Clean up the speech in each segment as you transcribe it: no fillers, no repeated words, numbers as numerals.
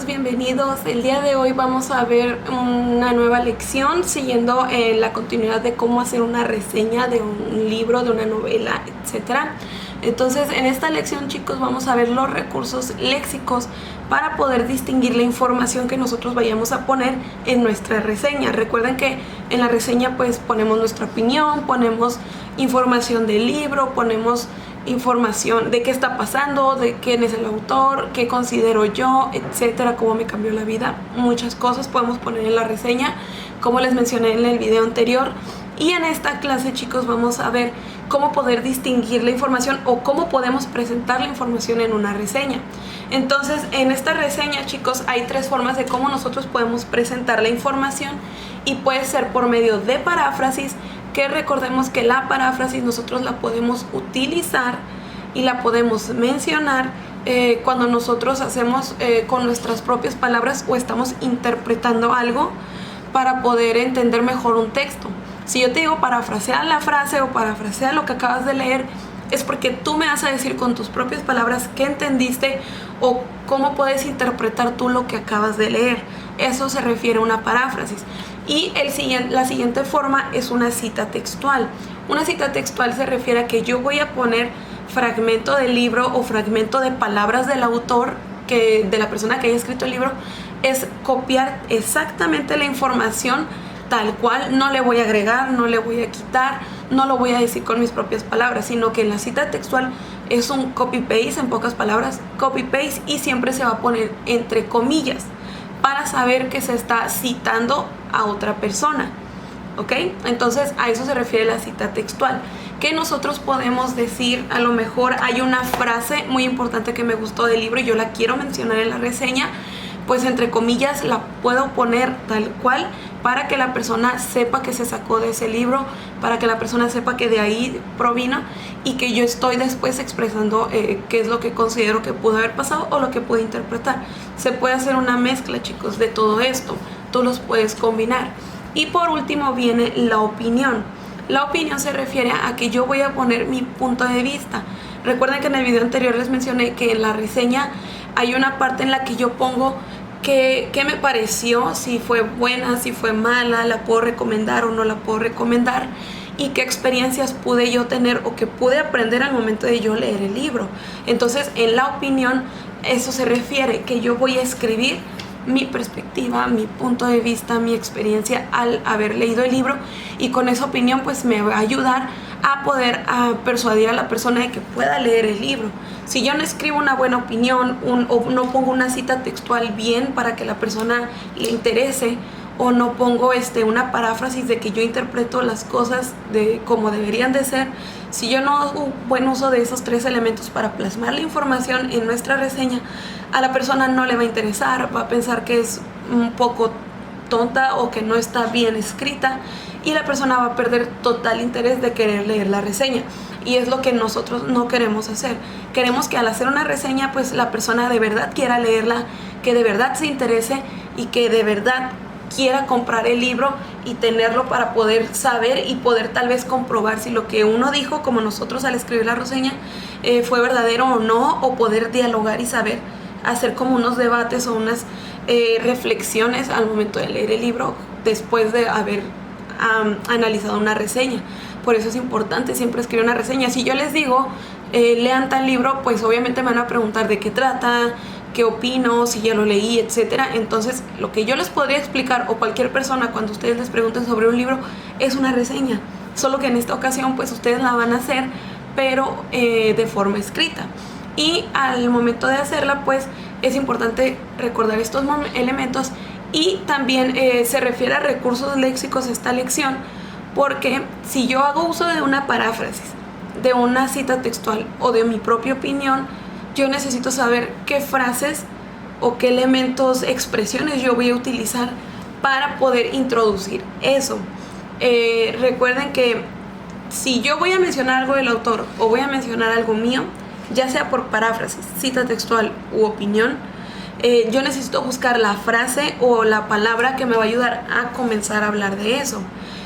chicos, bienvenidos. El día de hoy vamos a ver una nueva lección siguiendo la continuidad de cómo hacer una reseña de un libro, de una novela, etcétera. Entonces, en esta lección, chicos, vamos a ver los recursos léxicos para poder distinguir la información que nosotros vayamos a poner en nuestra reseña. Recuerden que en la reseña pues ponemos nuestra opinión, ponemos información del libro, ponemos información de qué está pasando, de quién es el autor, qué considero yo, etcétera, cómo me cambió la vida. Muchas cosas podemos poner en la reseña, como les mencioné en el video anterior. Y en esta clase, chicos, vamos a ver cómo poder distinguir la información o cómo podemos presentar la información en una reseña. Entonces, en esta reseña, chicos, hay tres formas de cómo nosotros podemos presentar la información, y puede ser por medio de paráfrasis, que recordemos que la paráfrasis nosotros la podemos utilizar y la podemos mencionar cuando nosotros hacemos con nuestras propias palabras o estamos interpretando algo para poder entender mejor un texto. Si yo te digo parafrasea la frase o parafrasea lo que acabas de leer, es porque tú me vas a decir con tus propias palabras qué entendiste o cómo puedes interpretar tú lo que acabas de leer. Eso se refiere a una paráfrasis. Y la siguiente forma es una cita textual. Una cita textual se refiere a que yo voy a poner fragmento del libro o fragmento de palabras del autor, de la persona que haya escrito el libro. Es copiar exactamente la información tal cual, no le voy a agregar, no le voy a quitar, no lo voy a decir con mis propias palabras, sino que la cita textual es un copy-paste, en pocas palabras, copy-paste, y siempre se va a poner entre comillas para saber que se está citando a otra persona, ¿ok? Entonces a eso se refiere la cita textual, que nosotros podemos decir, a lo mejor hay una frase muy importante que me gustó del libro y yo la quiero mencionar en la reseña, pues entre comillas la puedo poner tal cual para que la persona sepa que se sacó de ese libro, para que la persona sepa que de ahí provino y que yo estoy después expresando qué es lo que considero que pudo haber pasado o lo que pude interpretar. Se puede hacer una mezcla, chicos, de todo esto. Tú los puedes combinar. Y por último viene la opinión. La opinión se refiere a que yo voy a poner mi punto de vista. Recuerden que en el video anterior les mencioné que en la reseña hay una parte en la que yo pongo qué me pareció, si fue buena, si fue mala, la puedo recomendar o no la puedo recomendar, y qué experiencias pude yo tener o que pude aprender al momento de yo leer el libro. Entonces, en la opinión, eso se refiere que yo voy a escribir mi perspectiva, mi punto de vista, mi experiencia al haber leído el libro, y con esa opinión pues me va a ayudar a poder persuadir a la persona de que pueda leer el libro. Si yo no escribo una buena opinión o no pongo una cita textual bien para que la persona le interese, o no pongo una paráfrasis de que yo interpreto las cosas como deberían de ser, si yo no hago buen uso de esos tres elementos para plasmar la información en nuestra reseña, a la persona no le va a interesar, va a pensar que es un poco tonta o que no está bien escrita, y la persona va a perder total interés de querer leer la reseña. Y es lo que nosotros no queremos hacer. Queremos que al hacer una reseña pues la persona de verdad quiera leerla, que de verdad se interese y que de verdad quiera comprar el libro y tenerlo para poder saber y poder tal vez comprobar si lo que uno dijo, como nosotros al escribir la reseña, fue verdadero o no, o poder dialogar y saber hacer como unos debates o unas reflexiones al momento de leer el libro después de haber analizado una reseña. Por eso es importante siempre escribir una reseña. Si yo les digo lean tal libro, pues obviamente me van a preguntar de qué trata, qué opino, si ya lo leí, etcétera. Entonces lo que yo les podría explicar, o cualquier persona cuando ustedes les pregunten sobre un libro, es una reseña, solo que en esta ocasión pues ustedes la van a hacer, pero de forma escrita. Y al momento de hacerla pues es importante recordar estos elementos. Y también se refiere a recursos léxicos esta lección, porque si yo hago uso de una paráfrasis, de una cita textual o de mi propia opinión, yo necesito saber qué frases o qué elementos, expresiones yo voy a utilizar para poder introducir eso. Recuerden que si yo voy a mencionar algo del autor o voy a mencionar algo mío, ya sea por paráfrasis, cita textual u opinión, yo necesito buscar la frase o la palabra que me va a ayudar a comenzar a hablar de eso.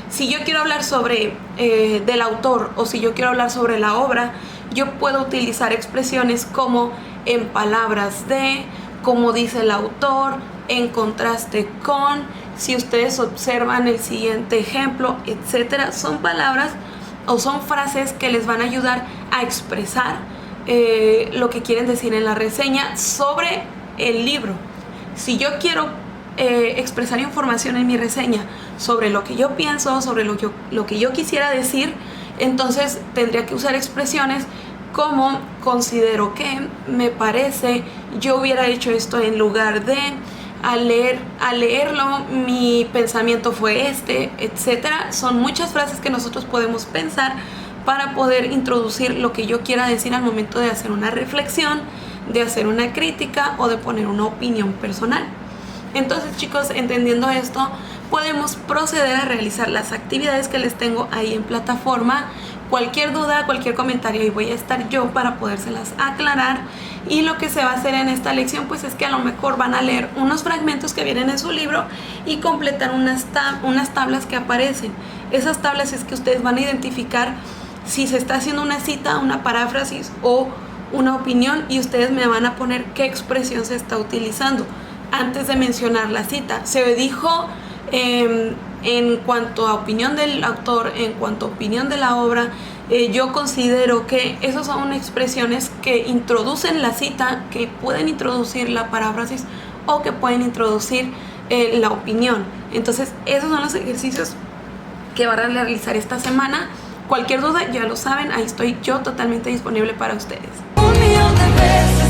Si yo quiero hablar sobre del autor, o si yo quiero hablar sobre la obra, yo puedo utilizar expresiones como en palabras de, como dice el autor, en contraste con, si ustedes observan el siguiente ejemplo, etcétera. Son palabras o son frases que les van a ayudar a expresar lo que quieren decir en la reseña sobre el libro. Si yo quiero expresar información en mi reseña sobre lo que yo pienso, sobre lo que yo quisiera decir, entonces tendría que usar expresiones como considero que, me parece, yo hubiera hecho esto en lugar de, al leerlo mi pensamiento fue este, etcétera. Son muchas frases que nosotros podemos pensar para poder introducir lo que yo quiera decir al momento de hacer una reflexión, de hacer una crítica o de poner una opinión personal. Entonces, chicos, entendiendo esto, podemos proceder a realizar las actividades que les tengo ahí en plataforma. Cualquier duda, cualquier comentario, ahí voy a estar yo para podérselas aclarar. Y lo que se va a hacer en esta lección pues es que a lo mejor van a leer unos fragmentos que vienen en su libro y completar unas tablas que aparecen. Esas tablas es que ustedes van a identificar si se está haciendo una cita, una paráfrasis o una opinión, y ustedes me van a poner qué expresión se está utilizando antes de mencionar la cita. Se dijo en cuanto a opinión del autor, en cuanto a opinión de la obra. Yo considero que esas son expresiones que introducen la cita, que pueden introducir la paráfrasis o que pueden introducir la opinión. Entonces esos son los ejercicios que van a realizar esta semana. Cualquier duda ya lo saben, ahí estoy yo totalmente disponible para ustedes. 1.000.000 de veces